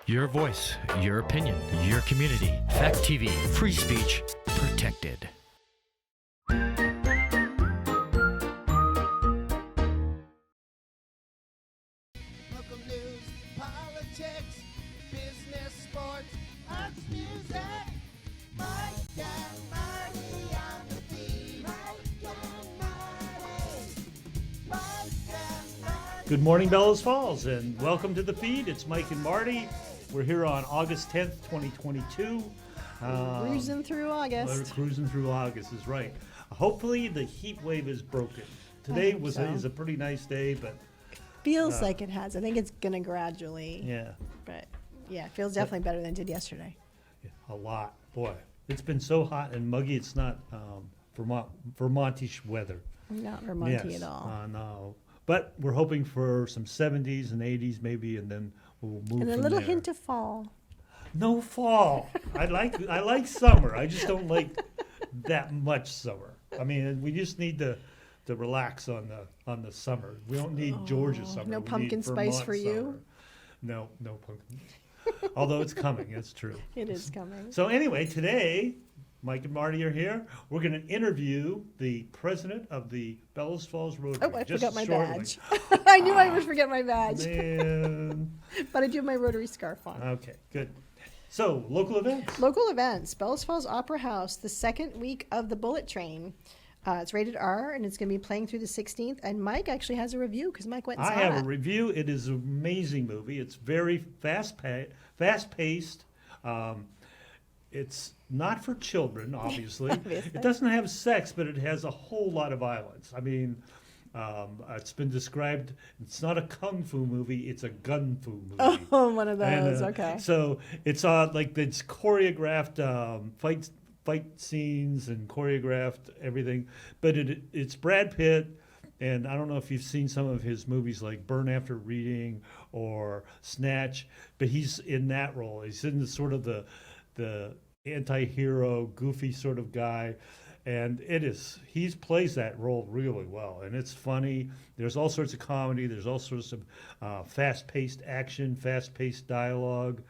Your voice, your opinion, your community. Fact TV, free speech protected. Local news, politics, business, sports, arts, music. Mike and Marty on the beat. Mike and Marty. Mike and Marty. Good morning, Bellows Falls, and welcome to the feed. It's Mike and Marty. We're here on August 10th, 2022. Cruising through August. We're cruising through August, is right. Hopefully the heat wave is broken. Today is a pretty nice day, but Feels like it has. I think it's going to gradually. yeah, But yeah, it feels definitely better than it did yesterday. a lot. Boy, it's been so hot and muggy. It's not Vermontish weather. Not Vermonty at all. No. But we're hoping for some 70s and 80s maybe, and then we'll move And a from little there. hint of fall. No fall. I like summer. I just don't like that much summer. I mean, we just need to relax on the summer. We don't need Georgia summer. No We pumpkin need spice Vermont for you? summer. No pumpkin. Although it's coming, it's true. It is coming. So anyway, today, Mike and Marty are here. We're going to interview the president of the Bellows Falls Rotary. Oh, I just forgot my shortly. badge. I knew I would forget my badge. Man. But I do have my Rotary scarf on. Okay, good. So, local events. Local events. Bellows Falls Opera House, the second week of the Bullet Train. It's rated R, and it's going to be playing through the 16th. And Mike actually has a review, because Mike went and I saw have it. a review. It is an amazing movie. It's very fast-paced. It's not for children, obviously. Obviously. It doesn't have sex, but it has a whole lot of violence. I mean, it's been described, it's not a kung fu movie, it's a gun fu movie. Oh, one of And, those. Okay. So it's it's choreographed fight scenes and choreographed everything, but it's Brad Pitt, and I don't know if you've seen some of his movies like Burn After Reading or Snatch, but he's in that role. He's in the sort of the anti-hero, goofy sort of guy. And he plays that role really well, and it's funny. There's all sorts of comedy. There's all sorts of fast-paced action, fast-paced dialogue.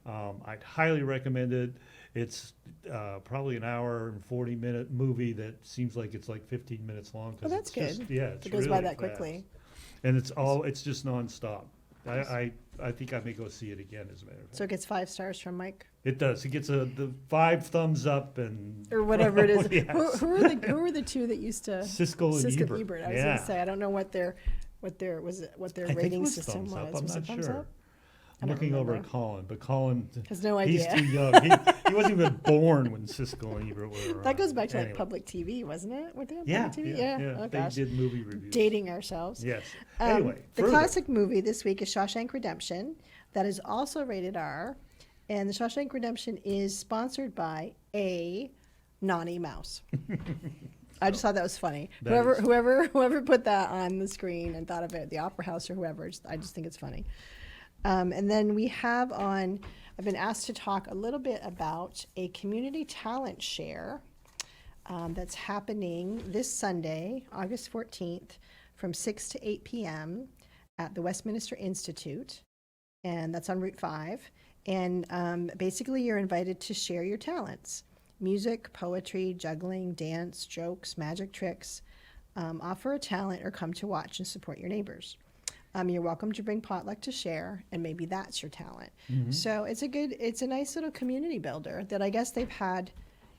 I'd highly recommend it. It's probably an hour and 40-minute movie that seems like it's like 15 minutes long. Oh, that's good. It's It goes by really that fast. quickly. And it's just nonstop. I think I may go see it again, as a matter of fact. So it gets 5 stars from Mike. It does. It gets the 5 thumbs up and Or whatever it is. Yes. Who are the two that used to Siskel and Ebert. I was going to say, I don't know what their I think rating it was system thumbs up. was. I'm Was not it thumbs sure. up? I'm I don't looking over at remember. Colin, but Colin Has no he's idea. too young. He wasn't even born when Siskel and Ebert were around. That goes back to Anyway. like public TV, wasn't it? Were they on Yeah, public TV? yeah. Oh, They gosh. did movie reviews. Dating ourselves. Yes. Um, Anyway, the further. classic movie this week is Shawshank Redemption. That is also rated R. And the Shawshank Redemption is sponsored by a Nani Mouse. I just thought that was funny. That Whoever put that on the screen and thought of it, the Opera House or whoever, I just think it's funny. And then we have I've been asked to talk a little bit about a community talent share that's happening this Sunday, August 14th, from 6 to 8 p.m. at the Westminster Institute, and that's on Route 5. And basically, you're invited to share your talents: music, poetry, juggling, dance, jokes, magic tricks. Offer a talent or come to watch and support your neighbors. You're welcome to bring potluck to share, and maybe that's your talent. Mm-hmm. So it's a nice little community builder that I guess they've had.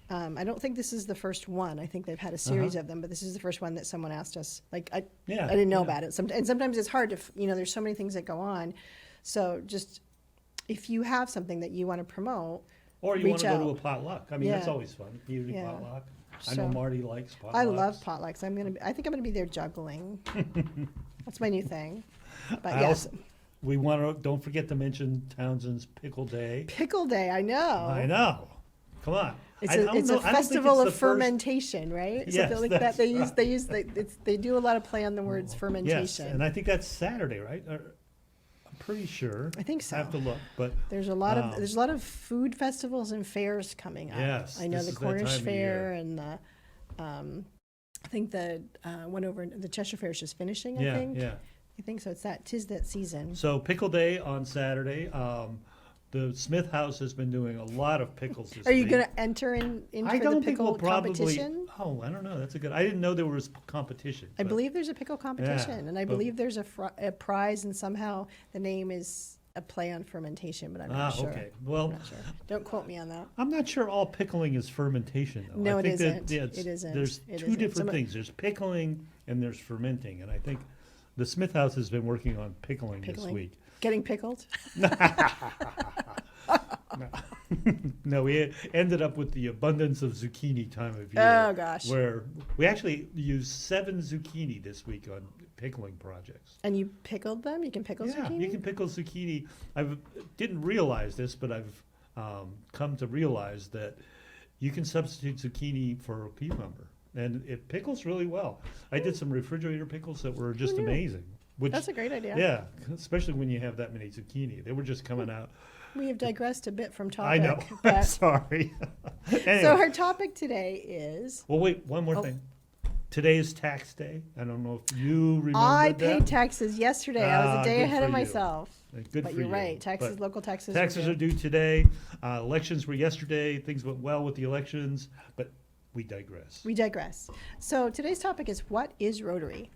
I don't think this is the first one. I think they've had a series of them, but this is the first one that someone asked us. Like I didn't know about it. And sometimes it's hard to, there's so many things that go on. So just if you have something that you want to promote, Or you want to reach go to out. a potluck. I mean, that's Yeah. always fun. Community Yeah. potluck. I know So- Marty likes potlucks. I love potlucks. I think I'm gonna be there juggling. That's my new thing. But yes, Don't forget to mention Townsend's Pickle Day. Pickle Day. I know. I know. Come on. It's I don't a know- I don't think festival it's of the first- fermentation, right? Yes, Something like that's that. They do a lot of play on the words Yes, fermentation. and I think that's Saturday, right? I'm pretty sure. I think so. I have to look, but There's a lot of food festivals and fairs coming up. Yes, I know this the is that Cornish time of Fair and the I think the one over the Cheshire Fair is just finishing. I think so. It's that 'tis that season. So Pickle Day on Saturday. The Smith House has been doing a lot of pickles this Are you week. going to enter into I the don't think pickle we'll probably. competition? Oh, I don't know. That's a good. I didn't know there was competition. I but- believe there's a pickle competition, and I but- believe there's a prize, and somehow the name is a play on fermentation, but I'm not sure. Okay. Well, I'm not sure. Don't quote me on that. I'm not sure all pickling is fermentation, though. No, I it think isn't. That, It isn't. There's It two isn't. different things. There's pickling and there's fermenting, and I think the Smith House has been working on pickling this Pickling? week. Getting pickled? No, we ended up with the abundance of zucchini time of year. Oh, gosh. Where we actually used 7 zucchini this week on pickling projects. And you pickled them? You can pickle Yeah, zucchini? you can pickle zucchini. I didn't realize this, but I've come to realize that you can substitute zucchini for cucumber, and it pickles really well. I did some refrigerator pickles that were just knew? amazing. Which, That's a great idea. yeah, especially when you have that many zucchini. They were just coming out. We have digressed a bit from I topic. know. but- Sorry. Anyway. So our topic today is Well, wait, one more Oh. thing. Today is tax day. I don't know if you remember I that. paid taxes yesterday. I was a day good ahead for of you. myself. Good But for you're you. right. Taxes, But local taxes. taxes are are due. due today. Elections were yesterday. Things went well with the elections, but we digress. We digress. So today's topic is what is Rotary?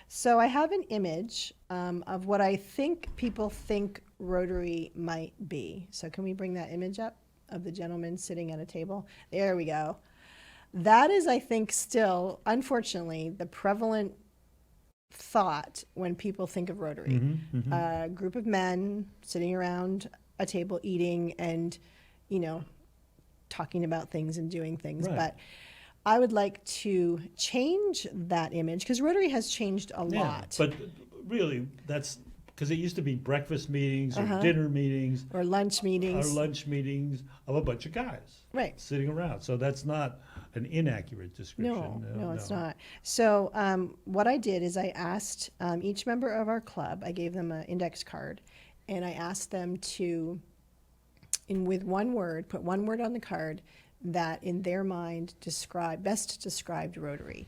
So I have an image of what I think people think Rotary might be. So can we bring that image up of the gentleman sitting at a table? There we go. That is, I think, still, unfortunately, the prevalent thought when people think of Rotary. A group of men sitting around a table eating and, talking about things and doing things. Right. But I would like to change that image because Rotary has changed a Yeah, lot. but really, that's because it used to be breakfast meetings or dinner meetings Or lunch meetings. or lunch meetings of a bunch of guys Right. sitting around. So that's not an inaccurate description. No, it's not. So what I did is I asked each member of our club, I gave them an index card, and I asked them to, with one word, put one word on the card that in their mind best described Rotary.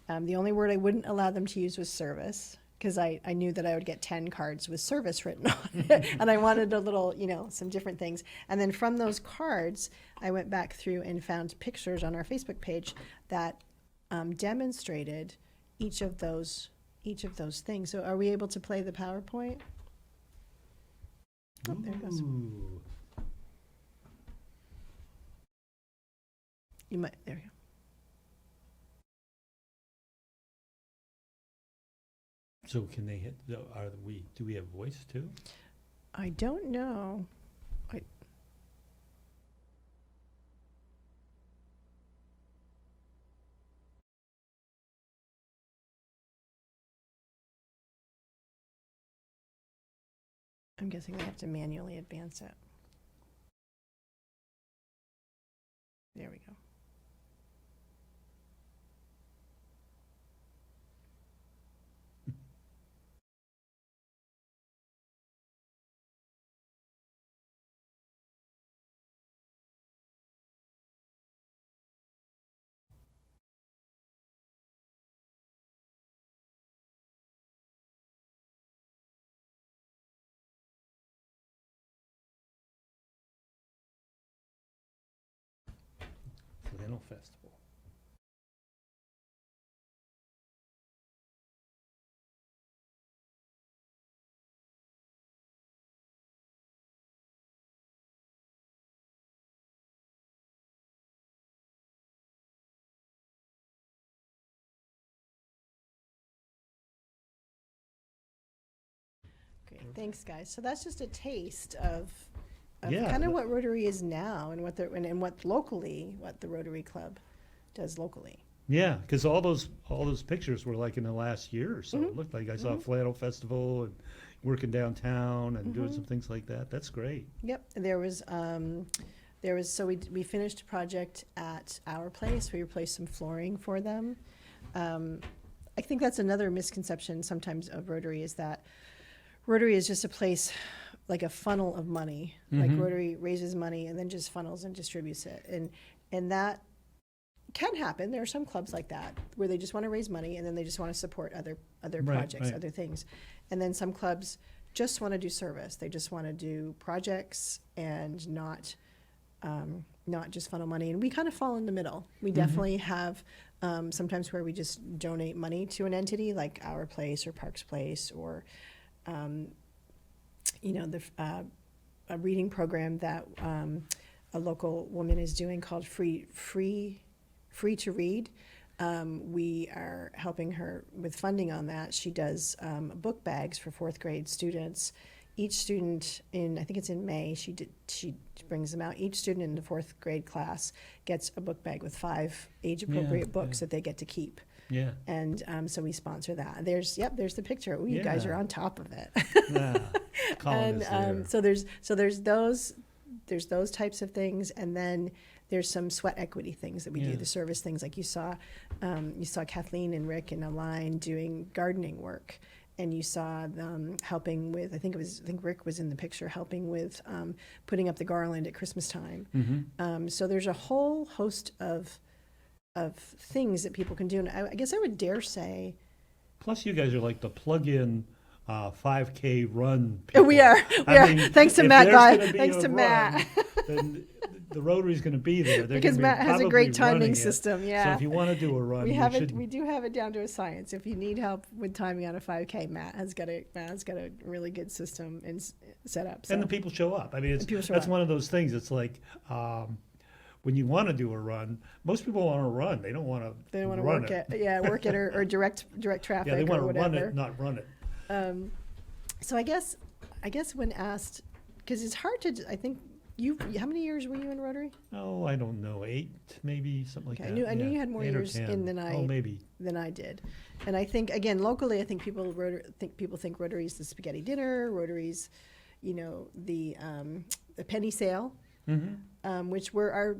The only word I wouldn't allow them to use was service, because I knew that I would get 10 cards with service written on it. And I wanted a little, some different things. And then from those cards, I went back through and found pictures on our Facebook page that demonstrated each of those things. So are we able to play the PowerPoint? Oh, there it goes. Ooh. You might, there you go. So can they hit? Do we have voice too? I don't know. I'm guessing I have to manually advance it. There we go. Flannel Festival. Great, thanks, guys. So that's just a taste of Yeah, kind of but- what Rotary is now, and what the Rotary Club does locally. Yeah, because all those pictures were like in the last year or so. Mm-hmm. It looked like I saw Flannel Festival and working downtown and doing Mm-hmm. some things like that. That's great. Yep, there was so we finished a project at our place. We replaced some flooring for them. I think that's another misconception sometimes of Rotary, is that Rotary is just a place like a funnel of money. Like Rotary raises money and then just funnels and distributes it, and that can happen. There are some clubs like that where they just want to raise money and then they just want to support other Right, projects, right. other things, and then some clubs just want to do service. They just want to do projects and not just funnel money. And we kind of fall in the middle. We definitely have sometimes where we just donate money to an entity like Our Place or Parks Place or, a reading program that a local woman is doing called Free to Read. We are helping her with funding on that. She does book bags for fourth grade students. Each student I think it's in May, she brings them out. Each student in the fourth grade class gets a book bag with 5 age-appropriate books that they get to keep. Yeah. And so we sponsor that. There's the picture. Ooh, you guys are on top of it. Colin is there. So there's those types of things, and then there's some sweat equity things that we do, the service things, like you saw Kathleen and Rick and Aline doing gardening work, and you saw them helping with, I think Rick was in the picture, helping with putting up the garland at Christmas time. So there's a whole host of things that people can do, and I guess I would dare say. Plus, you guys are like the plug-in 5K run people. We are. Thanks to Matt. Then the Rotary's going to be there. They're because Matt has a great timing it. system. Yeah. So if you want to do a run, we do have it down to a science. If you need help with timing on a 5K, Matt has got a really good system and set up. So. And the people show up. I mean, that's one of those things. It's like. When you want to do a run, most people want to run. They don't want to. They don't want to work it. Yeah, work it or direct traffic. Yeah, they want to run it, not run it. So I guess when asked, because it's hard to. I think how many years were you in Rotary? Oh, I don't know, 8 maybe, something like that. I knew you had more years in than I did, and I think again locally, I think people think Rotary's the spaghetti dinner, Rotary's, the penny sale. Which were our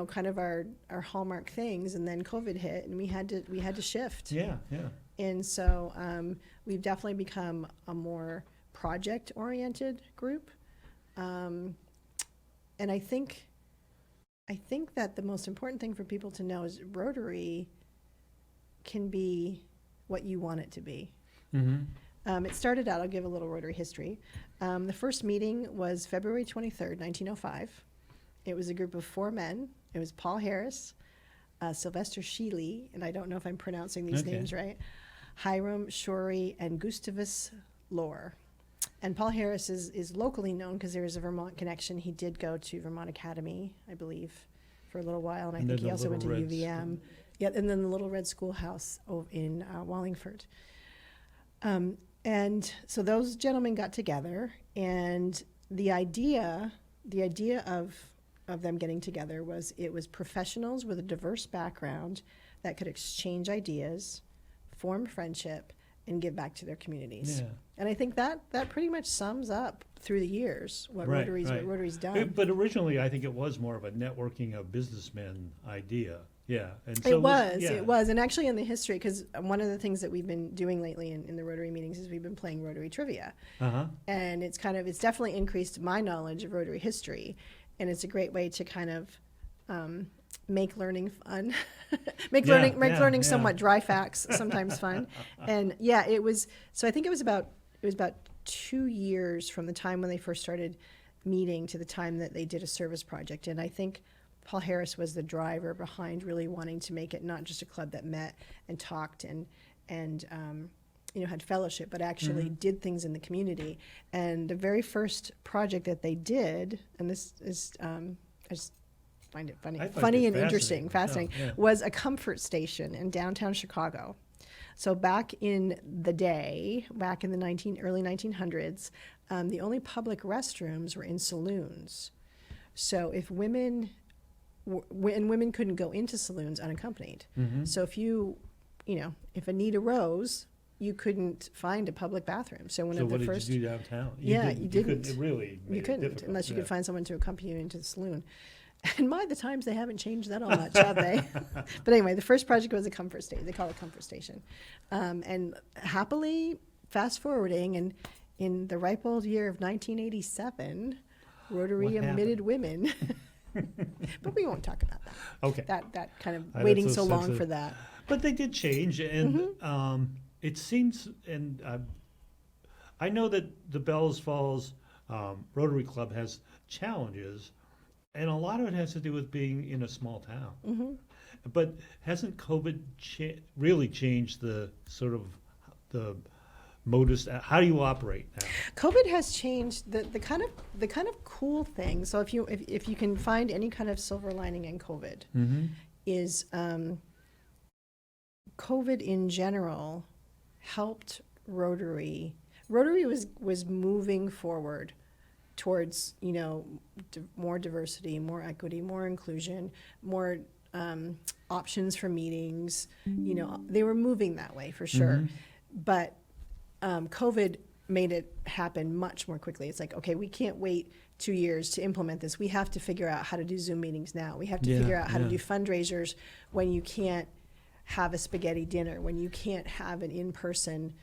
kind of our hallmark things, and then COVID hit, and we had to shift. Yeah. And so we've definitely become a more project oriented group, and I think that the most important thing for people to know is Rotary can be what you want it to be. It started out. I'll give a little Rotary history. The first meeting was February 23rd, 1905. It was a group of 4 men. It was Paul Harris, Sylvester Sheely, and I don't know if I'm pronouncing these names right, Hiram Shorey, and Gustavus Lohr. And Paul Harris is locally known because there is a Vermont connection. He did go to Vermont Academy, I believe, for a little while, and I think he also went to UVM. Yeah, and then the Little Red Schoolhouse in Wallingford. And so those gentlemen got together, and the idea of them getting together was professionals with a diverse background that could exchange ideas, form friendship, and give back to their communities. Yeah. And I think that pretty much sums up through the years what Rotary's done. But originally, I think it was more of a networking of businessmen idea. Yeah, and so it was, and actually in the history, because one of the things that we've been doing lately in the Rotary meetings is we've been playing Rotary trivia, and it's definitely increased my knowledge of Rotary history, and it's a great way to kind of make learning fun, make learning somewhat dry facts sometimes fun, and it was. So I think it was about 2 years from the time when they first started meeting to the time that they did a service project, and I think Paul Harris was the driver behind really wanting to make it not just a club that met and talked and had fellowship, but actually did things in the community. And the very first project that they did, and this is I just find it funny and interesting, fascinating, was a comfort station in downtown Chicago. So back in the day, back in the early 1900s, the only public restrooms were in saloons. So if women couldn't go into saloons unaccompanied. So if a need arose, you couldn't find a public bathroom. So what did you do downtown? You didn't. You couldn't unless you could find someone to accompany you into the saloon. And the times, they haven't changed that all much, have they? But anyway, the first project was a comfort station. They call it a comfort station. And happily, fast forwarding, and in the ripe old year of 1987, Rotary admitted women. But we won't talk about that. Okay. That kind of waiting so long for that. But they did change, and it seems, and I know that the Bells Falls Rotary Club has challenges, and a lot of it has to do with being in a small town. Mm-hmm. But hasn't COVID really changed the sort of the modus? How do you operate now? COVID has changed the kind of cool thing. So if you can find any kind of silver lining in COVID, Mm-hmm. is COVID in general helped Rotary. Rotary was moving forward towards, more diversity, more equity, more inclusion, more options for meetings. They were moving that way for sure. Mm-hmm. But COVID made it happen much more quickly. It's like, okay, we can't wait 2 years to implement this. We have to figure out how to do Zoom meetings now. We have to figure out how to do fundraisers when you can't have a spaghetti dinner, when you can't have an in-person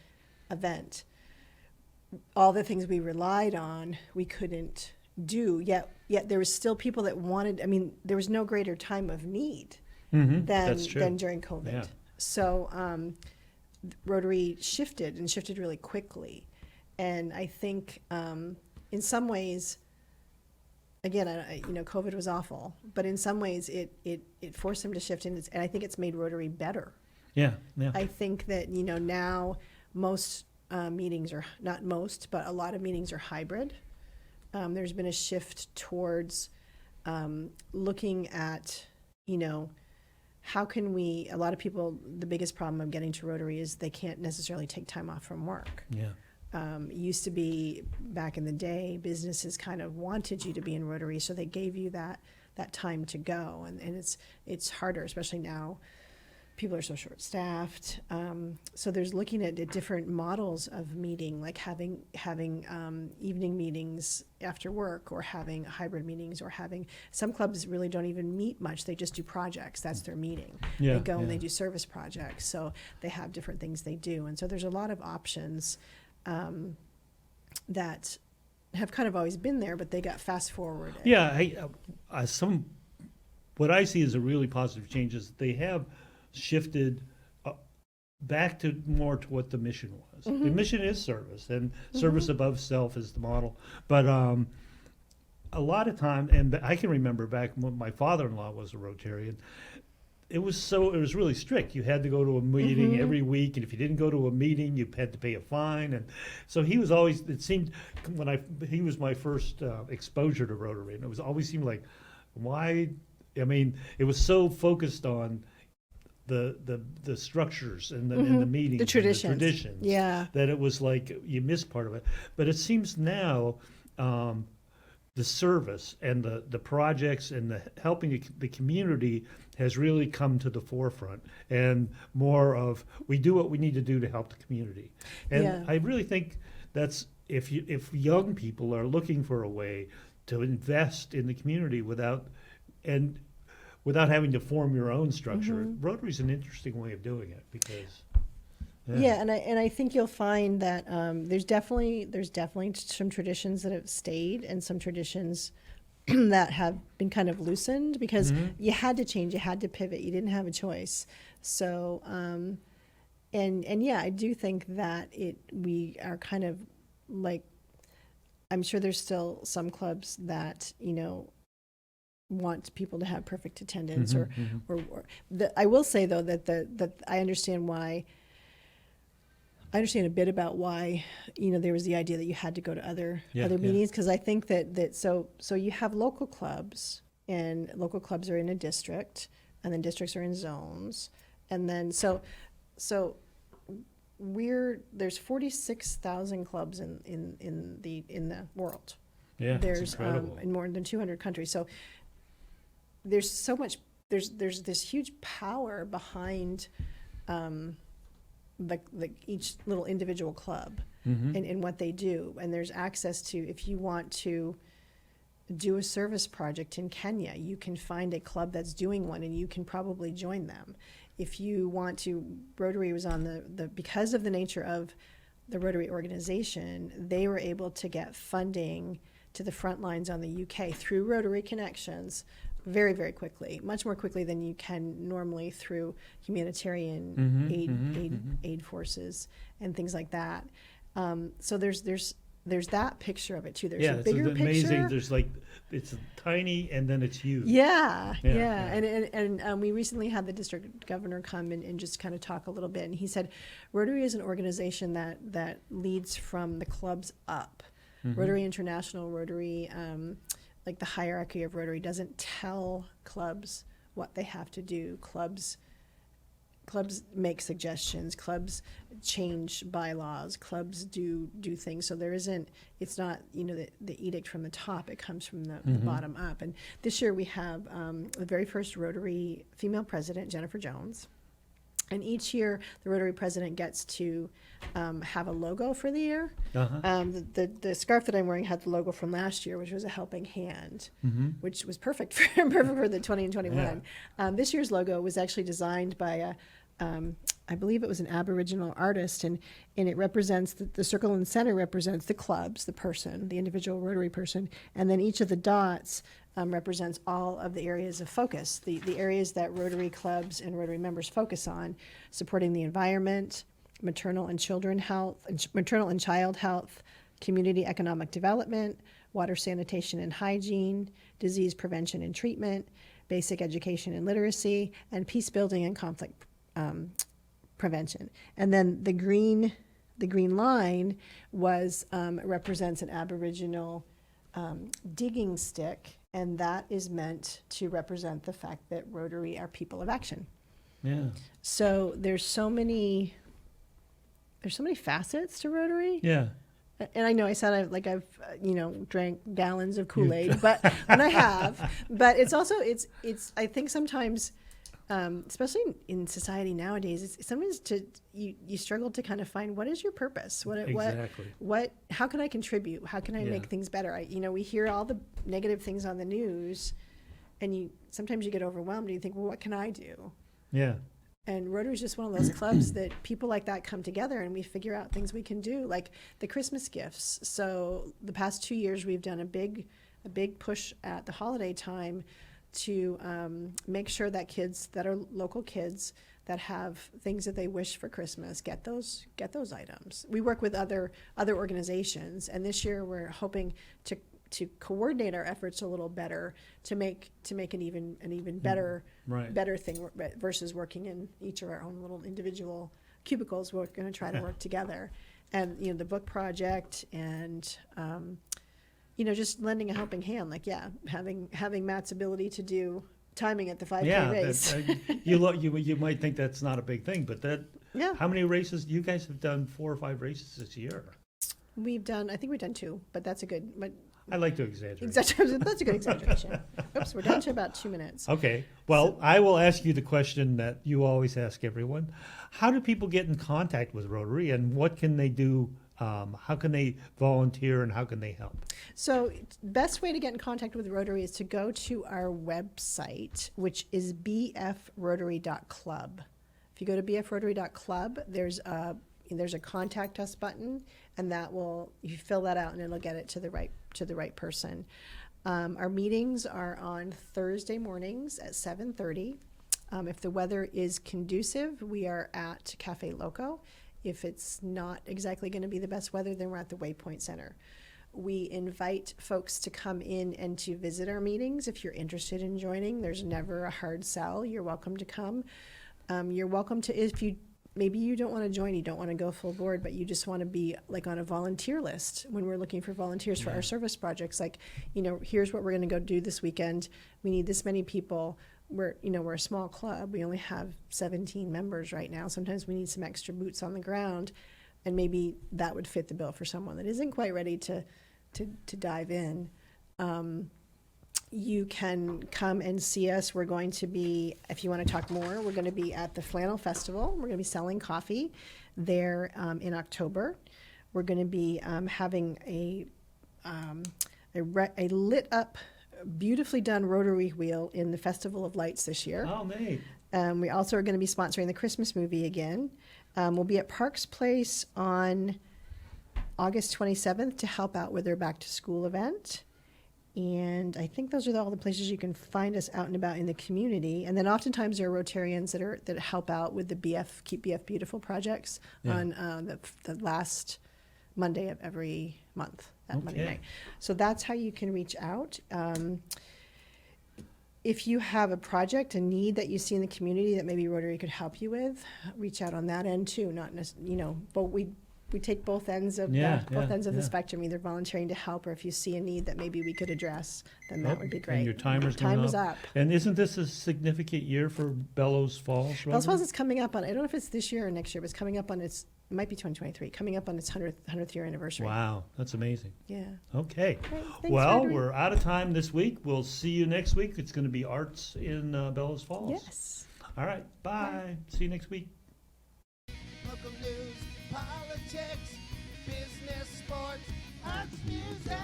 event. All the things we relied on, we couldn't do. Yet there was still people that wanted. I mean, there was no greater time of need than during COVID. Yeah. So Rotary shifted really quickly, and I think in some ways, again, COVID was awful, but in some ways it forced them to shift, and I think it's made Rotary better. Yeah. I think that now most meetings are not most, but a lot of meetings are hybrid. There's been a shift towards looking at how can we. A lot of people, the biggest problem of getting to Rotary is they can't necessarily take time off from work. Yeah. It used to be back in the day, businesses kind of wanted you to be in Rotary, so they gave you that time to go, and it's harder, especially now. People are so short-staffed, so there's looking at different models of meeting, like having evening meetings after work, or having hybrid meetings, or having some clubs really don't even meet much. They just do projects. That's their meeting. Yeah, they go and yeah. they do service projects, so they have different things they do, and so there's a lot of options that have kind of always been there, but they got fast forwarded. Yeah. What I see as a really positive change is they have shifted back to more to what the mission was. Mm-hmm. The mission is service, and service above self is the model. But a lot of time, and I can remember back when my father-in-law was a Rotarian, it was really strict. You had to go to a meeting every week, and if you didn't go to a meeting, you had to pay a fine. And so he was always. It seemed he was my first exposure to Rotary, and it always seemed like, why? I mean, it was so focused on the structures and the meetings, The traditions. and the traditions, Yeah. that it was like you missed part of it. But it seems now the service and the projects and the helping the community has really come to the forefront, and more of we do what we need to do to help the community. And Yeah. I really think that's if young people are looking for a way to invest in the community without having to form your own structure, Rotary's an interesting way of doing it because. Yeah, and I think you'll find that there's definitely some traditions that have stayed, and some traditions that have been kind of loosened because you had to change, you had to pivot, you didn't have a choice. So, and yeah, I do think that we are kind of like, I'm sure there's still some clubs that want people to have perfect attendance, or I will say though that I understand why. I understand a bit about why, there was the idea that you had to go to other meetings, because I think that so you have local clubs, and local clubs are in a district, and then districts are in zones, and then so there's 46,000 clubs in the world. Yeah, There's it's incredible. in more than 200 countries. So there's so much. There's this huge power behind. Each little individual club and what they do, and there's access to, if you want to do a service project in Kenya, you can find a club that's doing one, and you can probably join them. If you want to, Rotary was on the because of the nature of the Rotary organization, they were able to get funding to the front lines on the UK through Rotary Connections very, very quickly, much more quickly than you can normally through humanitarian aid forces and things like that. So there's that picture of it too. There's Yeah, a it's bigger amazing. picture. There's like, it's tiny and then it's huge. Yeah. Yeah. And we recently had the district governor come and just kind of talk a little bit. And he said, Rotary is an organization that leads from the clubs up. Rotary International, Rotary, like the hierarchy of Rotary doesn't tell clubs what they have to do. Clubs make suggestions, clubs change bylaws, clubs do things. So it's not, the edict from the top, it comes from the bottom up. And this year we have the very first Rotary female president, Jennifer Jones. And each year the Rotary president gets to have a logo for the year. The scarf that I'm wearing had the logo from last year, which was a helping hand, which was perfect for the 20 and 21. This year's logo was actually designed by I believe it was an Aboriginal artist, and it represents the circle in the center represents the clubs, the person, the individual Rotary person, and then each of the dots represents all of the areas of focus, the areas that Rotary clubs and Rotary members focus on: supporting the environment, maternal and child health, community economic development, water sanitation and hygiene, disease prevention and treatment, basic education and literacy, and peace building and conflict prevention. And then the green line represents an Aboriginal digging stick, and that is meant to represent the fact that Rotary are people of action. Yeah. So there's so many facets to Rotary. Yeah. And I know I said I've drank gallons of Kool-Aid, but and I have. But it's also it's I think sometimes, especially in society nowadays, it's sometimes you struggle to kind of find what is your purpose. What how can I contribute? How can I make things better? We hear all the negative things on the news, and sometimes you get overwhelmed and you think, well, what can I do? Yeah. And Rotary is just one of those clubs that people like that come together and we figure out things we can do, like the Christmas gifts. So the past 2 years we've done a big push at the holiday time to make sure that kids that are local kids that have things that they wish for Christmas get those items. We work with other organizations, and this year we're hoping to coordinate our efforts a little better to make an even better better thing versus working in each of our own little individual cubicles. We're going to try to work together, and the book project and just lending a helping hand, having Matt's ability to do timing at the 5K race. You might think that's not a big thing, but how many races? You guys have done 4 or 5 races this year. I think we've done 2, but that's a good. But I like to exaggerate. That's a good exaggeration. Oops, we're down to about 2 minutes. Okay. Well, I will ask you the question that you always ask everyone. How do people get in contact with Rotary, and what can they do? How can they volunteer, and how can they help? So best way to get in contact with Rotary is to go to our website, which is bfrotary.club. If you go to bfrotary.club, there's a contact us button, and you fill that out and it'll get it to the right person. Our meetings are on Thursday mornings at 7:30. If the weather is conducive, we are at Cafe Loco. If it's not exactly going to be the best weather, then we're at the Waypoint Center. We invite folks to come in and to visit our meetings. If you're interested in joining, there's never a hard sell. You're welcome to come. You're welcome to, if you maybe you don't want to join, you don't want to go full board, but you just want to be on a volunteer list when we're looking for volunteers for our service projects. Here's what we're going to go do this weekend. We need this many people. We're a small club. We only have 17 members right now. Sometimes we need some extra boots on the ground, and maybe that would fit the bill for someone that isn't quite ready to dive in. You can come and see us. We're going to be, if you want to talk more, we're going to be at the Flannel Festival. We're going to be selling coffee there in October. We're going to be having a lit up, beautifully done Rotary wheel in the Festival of Lights this year. Oh, neat. We also are going to be sponsoring the Christmas movie again. We'll be at Parks Place on August 27th to help out with their back to school event. And I think those are all the places you can find us out and about in the community. And then oftentimes there are Rotarians that help out with the Keep BF Beautiful projects on the last Monday of every month, that Monday Okay. night. So that's how you can reach out. If you have a project, a need that you see in the community that maybe Rotary could help you with, reach out on that end too. Not but we take both ends of the spectrum, either volunteering to help or if you see a need that maybe we could address, then that would be great. And your timer's going Time is up. And isn't this a significant year for Bellows Falls? Bellows Rotary? Falls is coming up on, I don't know if it's this year or next year, but it's coming up on it might be 2023, coming up on its 100th year anniversary. Wow, that's amazing. Yeah. Okay. Great. Thanks, Well, Rotary. we're out of time this week. We'll see you next week. It's going to be arts in Bellows Falls. Yes. All right. Bye. See you next week. Local news, politics, business, sports, arts, music.